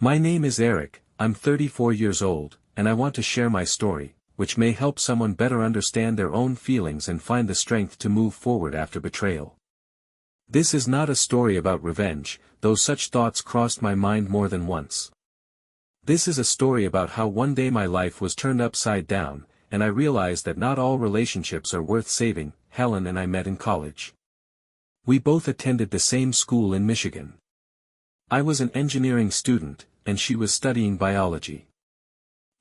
My name is Eric, I'm 34 years old, and I want to share my story, which may help someone better understand their own feelings and find the strength to move forward after betrayal. This is not a story about revenge, though such thoughts crossed my mind more than once. This is a story about how one day my life was turned upside down, and I realized that not all relationships are worth saving. Helen and I met in college. We both attended the same school in Michigan. I was an engineering student, and she was studying biology.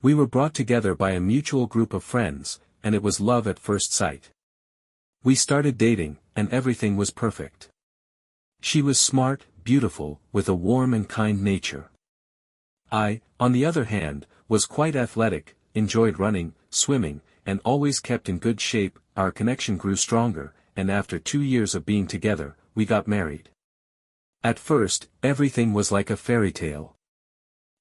We were brought together by a mutual group of friends, and it was love at first sight. We started dating, and everything was perfect. She was smart, beautiful, with a warm and kind nature. I, on the other hand, was quite athletic, enjoyed running, swimming, and always kept in good shape. Our connection grew stronger, and after 2 years of being together, we got married. At first, everything was like a fairy tale.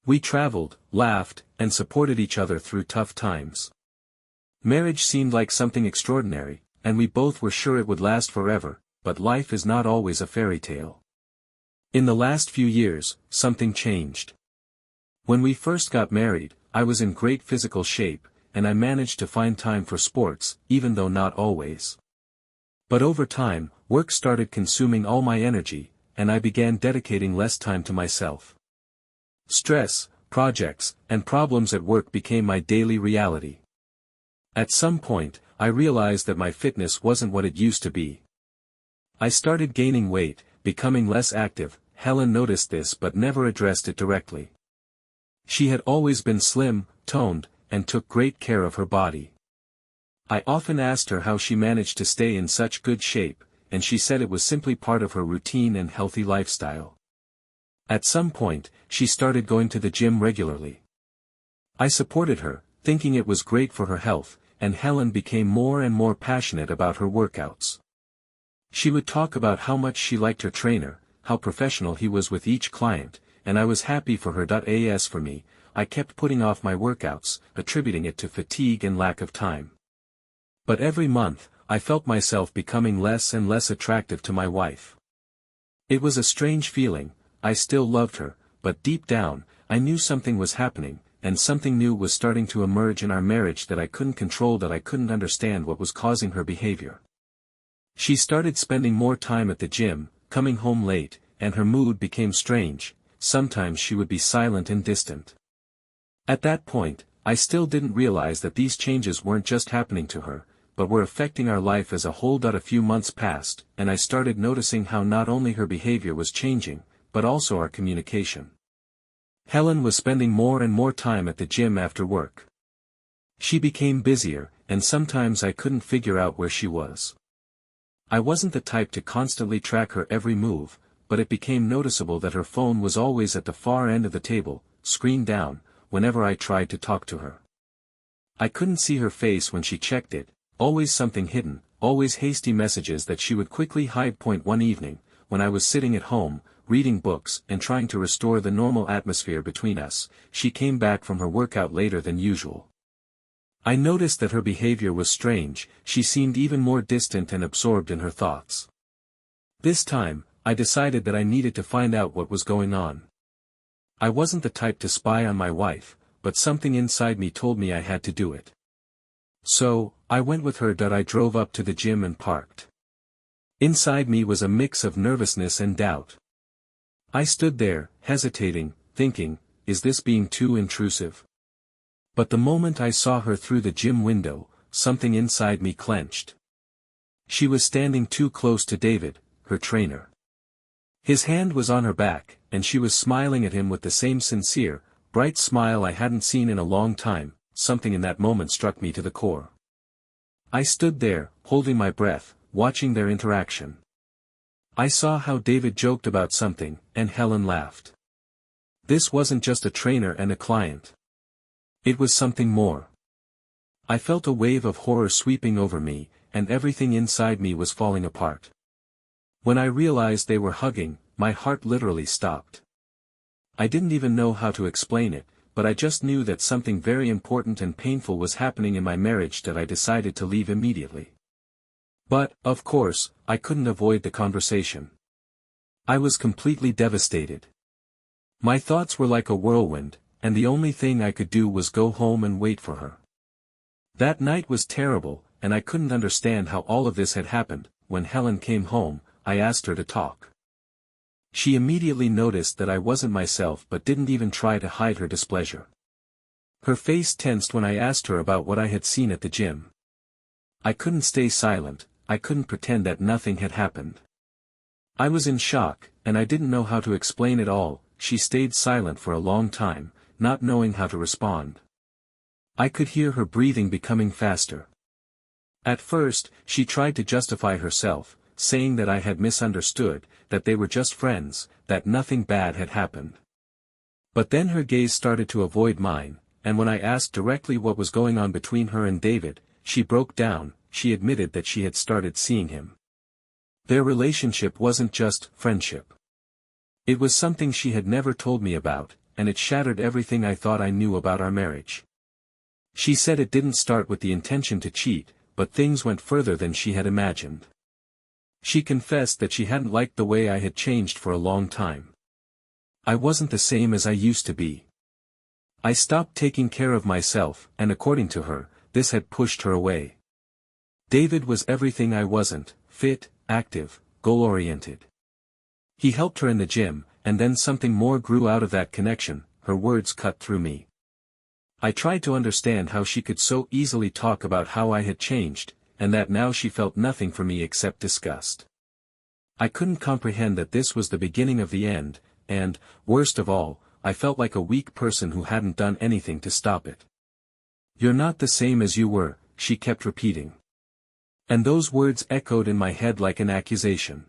We traveled, laughed, and supported each other through tough times. Marriage seemed like something extraordinary, and we both were sure it would last forever, but life is not always a fairy tale. In the last few years, something changed. When we first got married, I was in great physical shape, and I managed to find time for sports, even though not always. But over time, work started consuming all my energy, and I began dedicating less time to myself. Stress, projects, and problems at work became my daily reality. At some point, I realized that my fitness wasn't what it used to be. I started gaining weight, becoming less active. Helen noticed this but never addressed it directly. She had always been slim, toned, and took great care of her body. I often asked her how she managed to stay in such good shape, and she said it was simply part of her routine and healthy lifestyle. At some point, she started going to the gym regularly. I supported her, thinking it was great for her health, and Helen became more and more passionate about her workouts. She would talk about how much she liked her trainer, how professional he was with each client, and I was happy for her. As for me, I kept putting off my workouts, attributing it to fatigue and lack of time. But every month, I felt myself becoming less and less attractive to my wife. It was a strange feeling. I still loved her, but deep down, I knew something was happening, and something new was starting to emerge in our marriage that I couldn't control. I couldn't understand what was causing her behavior. She started spending more time at the gym, coming home late, and her mood became strange. Sometimes she would be silent and distant. At that point, I still didn't realize that these changes weren't just happening to her, but were affecting our life as a whole. A few months passed, and I started noticing how not only her behavior was changing, but also our communication. Helen was spending more and more time at the gym after work. She became busier, and sometimes I couldn't figure out where she was. I wasn't the type to constantly track her every move, but it became noticeable that her phone was always at the far end of the table, screen down, whenever I tried to talk to her. I couldn't see her face when she checked it, always something hidden, always hasty messages that she would quickly hide. One evening, when I was sitting at home, reading books and trying to restore the normal atmosphere between us, she came back from her workout later than usual. I noticed that her behavior was strange. She seemed even more distant and absorbed in her thoughts. This time, I decided that I needed to find out what was going on. I wasn't the type to spy on my wife, but something inside me told me I had to do it. So, I went with her. I drove up to the gym and parked. Inside me was a mix of nervousness and doubt. I stood there, hesitating, thinking, is this being too intrusive? But the moment I saw her through the gym window, something inside me clenched. She was standing too close to David, her trainer. His hand was on her back, and she was smiling at him with the same sincere, bright smile I hadn't seen in a long time. Something in that moment struck me to the core. I stood there, holding my breath, watching their interaction. I saw how David joked about something, and Helen laughed. This wasn't just a trainer and a client. It was something more. I felt a wave of horror sweeping over me, and everything inside me was falling apart. When I realized they were hugging, my heart literally stopped. I didn't even know how to explain it, but I just knew that something very important and painful was happening in my marriage. I decided to leave immediately. But, of course, I couldn't avoid the conversation. I was completely devastated. My thoughts were like a whirlwind, and the only thing I could do was go home and wait for her. That night was terrible, and I couldn't understand how all of this had happened. When Helen came home, I asked her to talk. She immediately noticed that I wasn't myself but didn't even try to hide her displeasure. Her face tensed when I asked her about what I had seen at the gym. I couldn't stay silent, I couldn't pretend that nothing had happened. I was in shock, and I didn't know how to explain it all. She stayed silent for a long time, not knowing how to respond. I could hear her breathing becoming faster. At first, she tried to justify herself, saying that I had misunderstood, that they were just friends, that nothing bad had happened. But then her gaze started to avoid mine, and when I asked directly what was going on between her and David, she broke down. She admitted that she had started seeing him. Their relationship wasn't just friendship. It was something she had never told me about, and it shattered everything I thought I knew about our marriage. She said it didn't start with the intention to cheat, but things went further than she had imagined. She confessed that she hadn't liked the way I had changed for a long time. I wasn't the same as I used to be. I stopped taking care of myself, and according to her, this had pushed her away. David was everything I wasn't: fit, active, goal-oriented. He helped her in the gym, and then something more grew out of that connection. Her words cut through me. I tried to understand how she could so easily talk about how I had changed, and that now she felt nothing for me except disgust. I couldn't comprehend that this was the beginning of the end, and, worst of all, I felt like a weak person who hadn't done anything to stop it. "You're not the same as you were," she kept repeating. And those words echoed in my head like an accusation.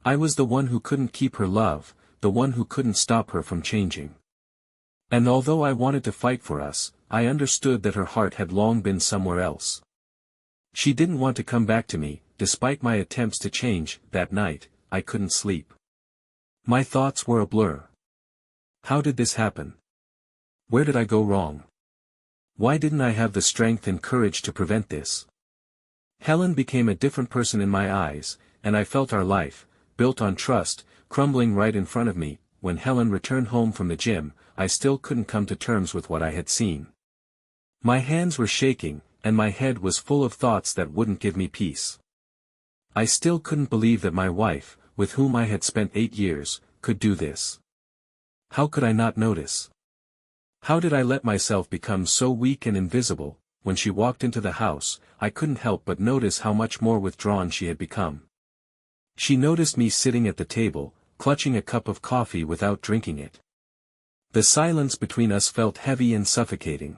I was the one who couldn't keep her love, the one who couldn't stop her from changing. And although I wanted to fight for us, I understood that her heart had long been somewhere else. She didn't want to come back to me. Despite my attempts to change. That night, I couldn't sleep. My thoughts were a blur. How did this happen? Where did I go wrong? Why didn't I have the strength and courage to prevent this? Helen became a different person in my eyes, and I felt our life, built on trust, crumbling right in front of me. When Helen returned home from the gym, I still couldn't come to terms with what I had seen. My hands were shaking, and my head was full of thoughts that wouldn't give me peace. I still couldn't believe that my wife, with whom I had spent 8 years, could do this. How could I not notice? How did I let myself become so weak and invisible? When she walked into the house, I couldn't help but notice how much more withdrawn she had become. She noticed me sitting at the table, clutching a cup of coffee without drinking it. The silence between us felt heavy and suffocating.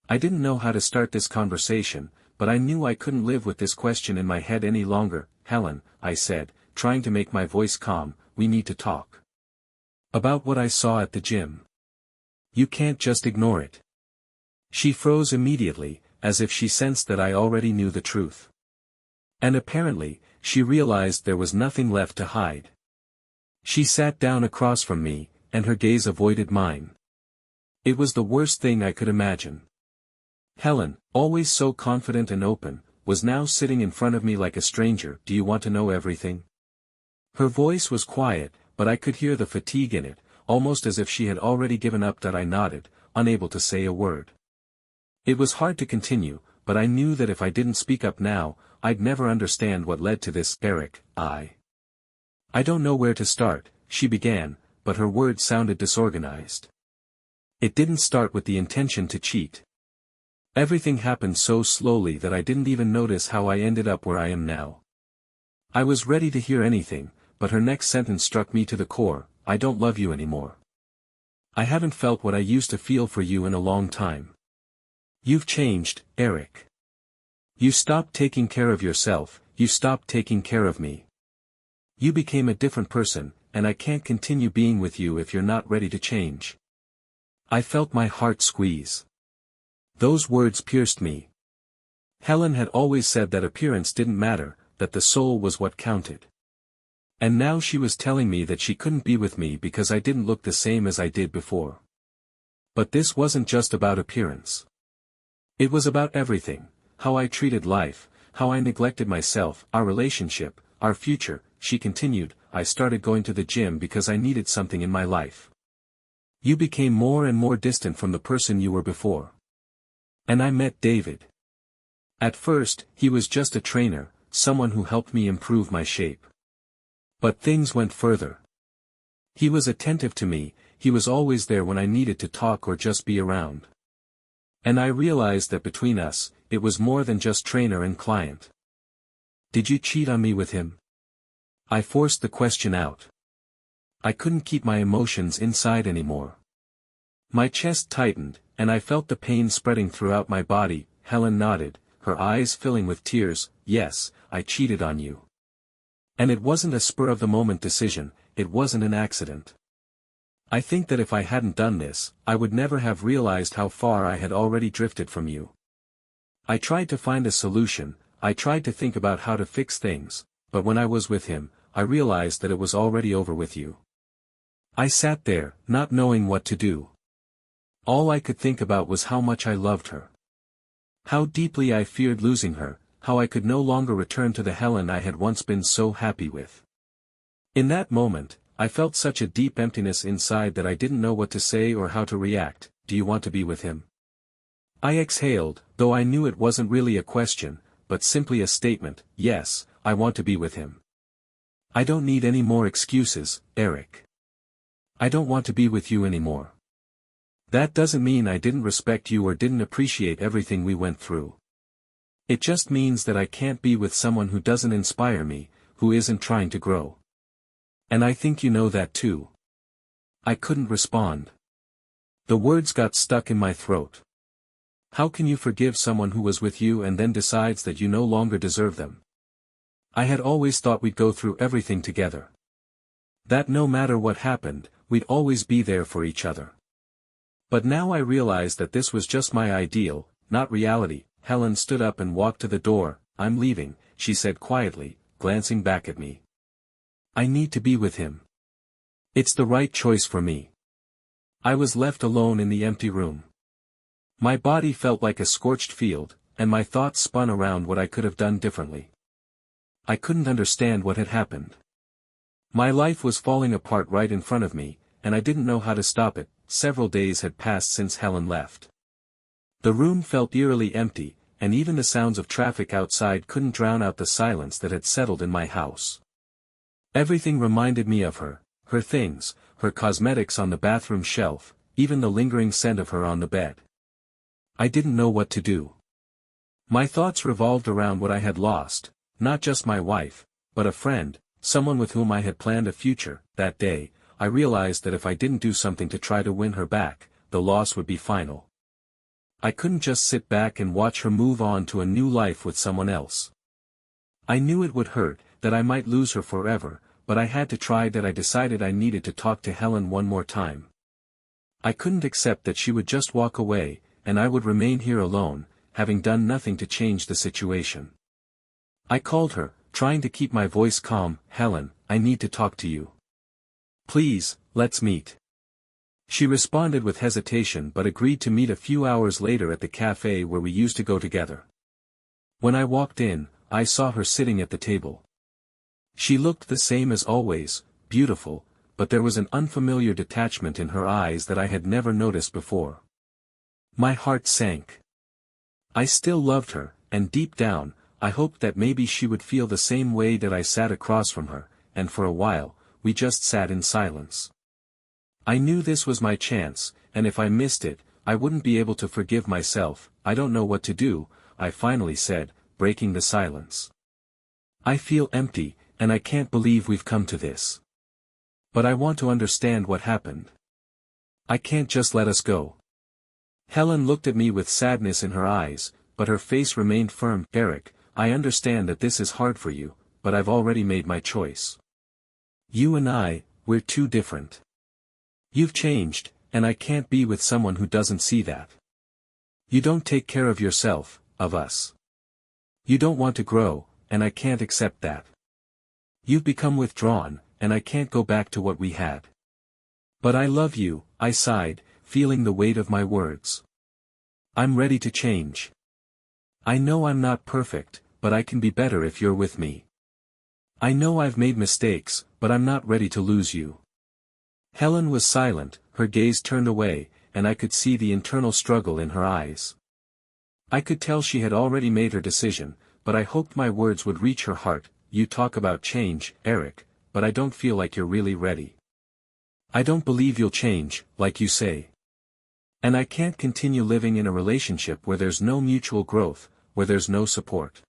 I didn't know how to start this conversation, but I knew I couldn't live with this question in my head any longer. "Helen," I said, trying to make my voice calm, "we need to talk. About what I saw at the gym. You can't just ignore it." She froze immediately, as if she sensed that I already knew the truth. And apparently, she realized there was nothing left to hide. She sat down across from me, and her gaze avoided mine. It was the worst thing I could imagine. Helen, always so confident and open, was now sitting in front of me like a stranger. "Do you want to know everything?" Her voice was quiet, but I could hear the fatigue in it, almost as if she had already given up. That I nodded, unable to say a word. It was hard to continue, but I knew that if I didn't speak up now, I'd never understand what led to this. "Eric, I don't know where to start," she began, but her words sounded disorganized. "It didn't start with the intention to cheat. Everything happened so slowly that I didn't even notice how I ended up where I am now." I was ready to hear anything, but her next sentence struck me to the core. "I don't love you anymore. I haven't felt what I used to feel for you in a long time. You've changed, Eric. You stopped taking care of yourself, you stopped taking care of me. You became a different person, and I can't continue being with you if you're not ready to change." I felt my heart squeeze. Those words pierced me. Helen had always said that appearance didn't matter, that the soul was what counted. And now she was telling me that she couldn't be with me because I didn't look the same as I did before. But this wasn't just about appearance. It was about everything: how I treated life, how I neglected myself, our relationship, our future. She continued, I started going to the gym because I needed something in my life. You became more and more distant from the person you were before. And I met David. At first, he was just a trainer, someone who helped me improve my shape. But things went further. He was attentive to me, he was always there when I needed to talk or just be around. And I realized that between us, it was more than just trainer and client. Did you cheat on me with him? I forced the question out. I couldn't keep my emotions inside anymore. My chest tightened, and I felt the pain spreading throughout my body. Helen nodded, her eyes filling with tears. Yes, I cheated on you. And it wasn't a spur-of-the-moment decision, it wasn't an accident. I think that if I hadn't done this, I would never have realized how far I had already drifted from you. I tried to find a solution, I tried to think about how to fix things, but when I was with him, I realized that it was already over with you. I sat there, not knowing what to do. All I could think about was how much I loved her. How deeply I feared losing her, how I could no longer return to the Helen I had once been so happy with. In that moment, I felt such a deep emptiness inside that I didn't know what to say or how to react. Do you want to be with him? I exhaled, though I knew it wasn't really a question, but simply a statement. Yes, I want to be with him. I don't need any more excuses, Eric. I don't want to be with you anymore. That doesn't mean I didn't respect you or didn't appreciate everything we went through. It just means that I can't be with someone who doesn't inspire me, who isn't trying to grow. And I think you know that too. I couldn't respond. The words got stuck in my throat. How can you forgive someone who was with you and then decides that you no longer deserve them? I had always thought we'd go through everything together. That no matter what happened, we'd always be there for each other. But now I realize that this was just my ideal, not reality. Helen stood up and walked to the door. I'm leaving, she said quietly, glancing back at me. I need to be with him. It's the right choice for me. I was left alone in the empty room. My body felt like a scorched field, and my thoughts spun around what I could have done differently. I couldn't understand what had happened. My life was falling apart right in front of me, and I didn't know how to stop it. Several days had passed since Helen left. The room felt eerily empty, and even the sounds of traffic outside couldn't drown out the silence that had settled in my house. Everything reminded me of her, her things, her cosmetics on the bathroom shelf, even the lingering scent of her on the bed. I didn't know what to do. My thoughts revolved around what I had lost, not just my wife, but a friend, someone with whom I had planned a future. That day, I realized that if I didn't do something to try to win her back, the loss would be final. I couldn't just sit back and watch her move on to a new life with someone else. I knew it would hurt, that I might lose her forever, but I had to try. That I decided I needed to talk to Helen one more time. I couldn't accept that she would just walk away, and I would remain here alone, having done nothing to change the situation. I called her, trying to keep my voice calm. Helen, I need to talk to you. Please, let's meet. She responded with hesitation but agreed to meet a few hours later at the cafe where we used to go together. When I walked in, I saw her sitting at the table. She looked the same as always, beautiful, but there was an unfamiliar detachment in her eyes that I had never noticed before. My heart sank. I still loved her, and deep down, I hoped that maybe she would feel the same way. That I sat across from her, and for a while, we just sat in silence. I knew this was my chance, and if I missed it, I wouldn't be able to forgive myself. I don't know what to do, I finally said, breaking the silence. I feel empty, and I can't believe we've come to this. But I want to understand what happened. I can't just let us go. Helen looked at me with sadness in her eyes, but her face remained firm. Eric, I understand that this is hard for you, but I've already made my choice. You and we're too different. You've changed, and I can't be with someone who doesn't see that. You don't take care of yourself, of us. You don't want to grow, and I can't accept that. You've become withdrawn, and I can't go back to what we had. But I love you, I sighed, feeling the weight of my words. I'm ready to change. I know I'm not perfect, but I can be better if you're with me. I know I've made mistakes, but I'm not ready to lose you. Helen was silent, her gaze turned away, and I could see the internal struggle in her eyes. I could tell she had already made her decision, but I hoped my words would reach her heart. You talk about change, Eric, but I don't feel like you're really ready. I don't believe you'll change, like you say. And I can't continue living in a relationship where there's no mutual growth, where there's no support.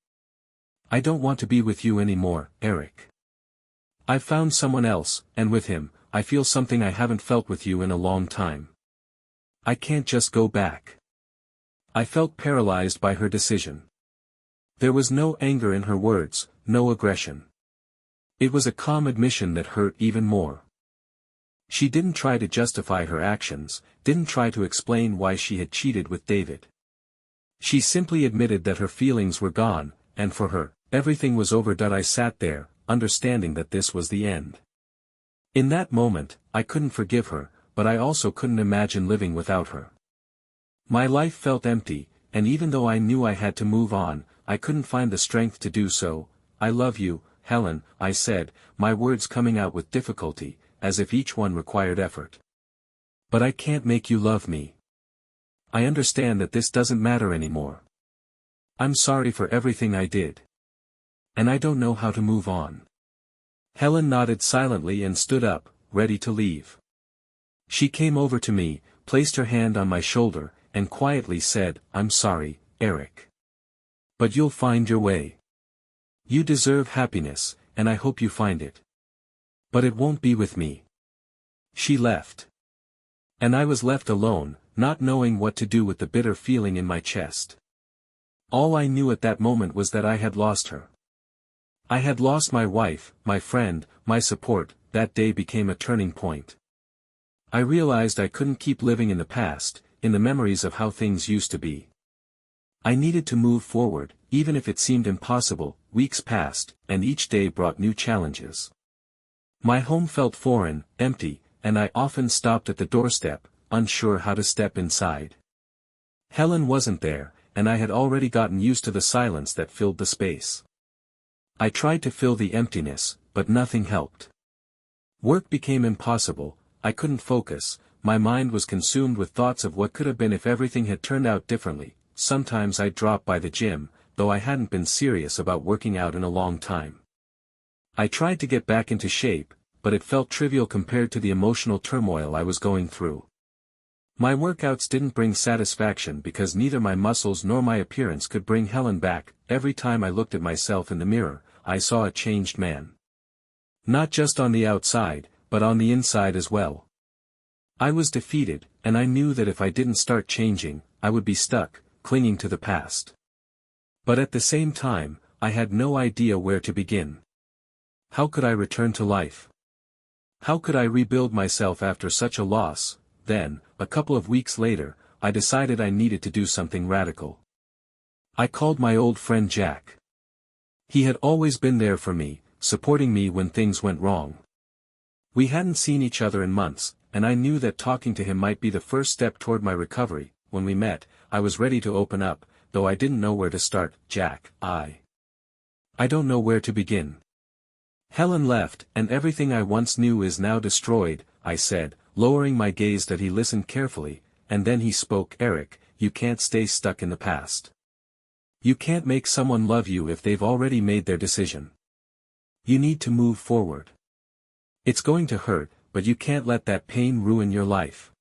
I don't want to be with you anymore, Eric. I've found someone else, and with him, I feel something I haven't felt with you in a long time. I can't just go back. I felt paralyzed by her decision. There was no anger in her words, no aggression. It was a calm admission that hurt even more. She didn't try to justify her actions, didn't try to explain why she had cheated with David. She simply admitted that her feelings were gone, and for her, everything was over. I sat there, understanding that this was the end. In that moment, I couldn't forgive her, but I also couldn't imagine living without her. My life felt empty, and even though I knew I had to move on, I couldn't find the strength to do so. I love you, Helen, I said, my words coming out with difficulty, as if each one required effort. But I can't make you love me. I understand that this doesn't matter anymore. I'm sorry for everything I did. And I don't know how to move on. Helen nodded silently and stood up, ready to leave. She came over to me, placed her hand on my shoulder, and quietly said, I'm sorry, Eric. But you'll find your way. You deserve happiness, and I hope you find it. But it won't be with me. She left. And I was left alone, not knowing what to do with the bitter feeling in my chest. All I knew at that moment was that I had lost her. I had lost my wife, my friend, my support. That day became a turning point. I realized I couldn't keep living in the past, in the memories of how things used to be. I needed to move forward, even if it seemed impossible. Weeks passed, and each day brought new challenges. My home felt foreign, empty, and I often stopped at the doorstep, unsure how to step inside. Helen wasn't there, and I had already gotten used to the silence that filled the space. I tried to fill the emptiness, but nothing helped. Work became impossible, I couldn't focus, my mind was consumed with thoughts of what could have been if everything had turned out differently. Sometimes I'd drop by the gym, though I hadn't been serious about working out in a long time. I tried to get back into shape, but it felt trivial compared to the emotional turmoil I was going through. My workouts didn't bring satisfaction because neither my muscles nor my appearance could bring Helen back. Every time I looked at myself in the mirror, I saw a changed man. Not just on the outside, but on the inside as well. I was defeated, and I knew that if I didn't start changing, I would be stuck, clinging to the past. But at the same time, I had no idea where to begin. How could I return to life? How could I rebuild myself after such a loss? Then, a couple of weeks later, I decided I needed to do something radical. I called my old friend Jack. He had always been there for me, supporting me when things went wrong. We hadn't seen each other in months, and I knew that talking to him might be the first step toward my recovery. When we met, I was ready to open up, though I didn't know where to start. Jack, I don't know where to begin. Helen left, and everything I once knew is now destroyed, I said, lowering my gaze. That he listened carefully, and then he spoke. Eric, you can't stay stuck in the past. You can't make someone love you if they've already made their decision. You need to move forward. It's going to hurt, but you can't let that pain ruin your life.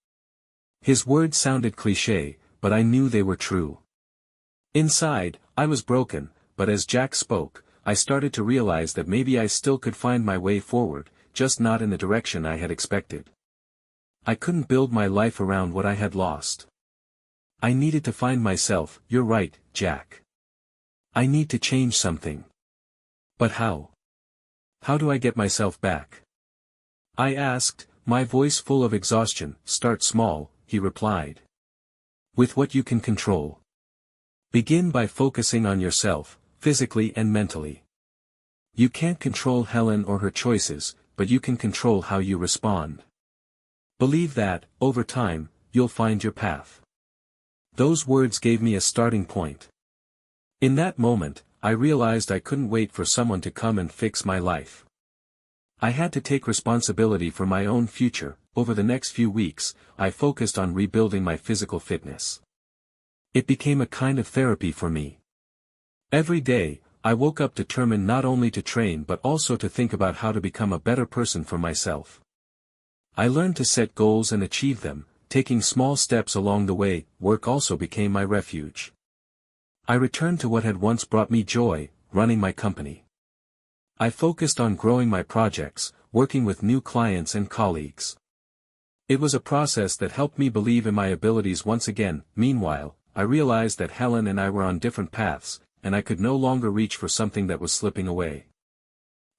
His words sounded cliché, but I knew they were true. Inside, I was broken, but as Jack spoke, I started to realize that maybe I still could find my way forward, just not in the direction I had expected. I couldn't build my life around what I had lost. I needed to find myself. You're right, Jack. I need to change something. But how? How do I get myself back? I asked, my voice full of exhaustion. Start small, he replied. With what you can control. Begin by focusing on yourself, physically and mentally. You can't control Helen or her choices, but you can control how you respond. Believe that, over time, you'll find your path. Those words gave me a starting point. In that moment, I realized I couldn't wait for someone to come and fix my life. I had to take responsibility for my own future. Over the next few weeks, I focused on rebuilding my physical fitness. It became a kind of therapy for me. Every day, I woke up determined not only to train but also to think about how to become a better person for myself. I learned to set goals and achieve them, taking small steps along the way. Work also became my refuge. I returned to what had once brought me joy, running my company. I focused on growing my projects, working with new clients and colleagues. It was a process that helped me believe in my abilities once again. Meanwhile, I realized that Helen and I were on different paths, and I could no longer reach for something that was slipping away.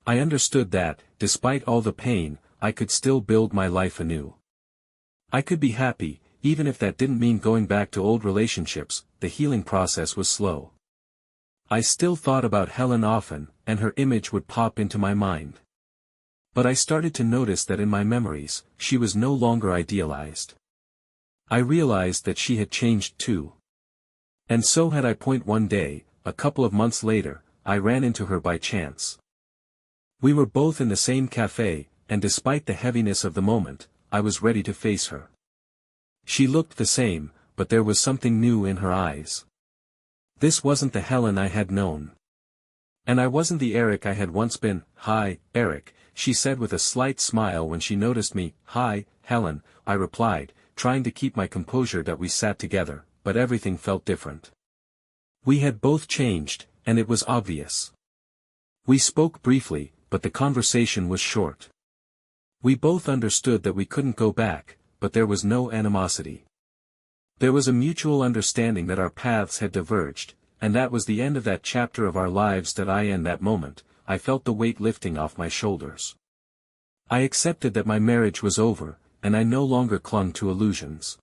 I understood that, despite all the pain, I could still build my life anew. I could be happy, even if that didn't mean going back to old relationships. The healing process was slow. I still thought about Helen often, and her image would pop into my mind. But I started to notice that in my memories, she was no longer idealized. I realized that she had changed too. And so had I. One day, a couple of months later, I ran into her by chance. We were both in the same cafe, and despite the heaviness of the moment, I was ready to face her. She looked the same, but there was something new in her eyes. This wasn't the Helen I had known. And I wasn't the Eric I had once been. "Hi, Eric," she said with a slight smile when she noticed me. "Hi, Helen," I replied, trying to keep my composure. That we sat together, but everything felt different. We had both changed, and it was obvious. We spoke briefly, but the conversation was short. We both understood that we couldn't go back, but there was no animosity. There was a mutual understanding that our paths had diverged, and that was the end of that chapter of our lives. In that moment, I felt the weight lifting off my shoulders. I accepted that my marriage was over, and I no longer clung to illusions.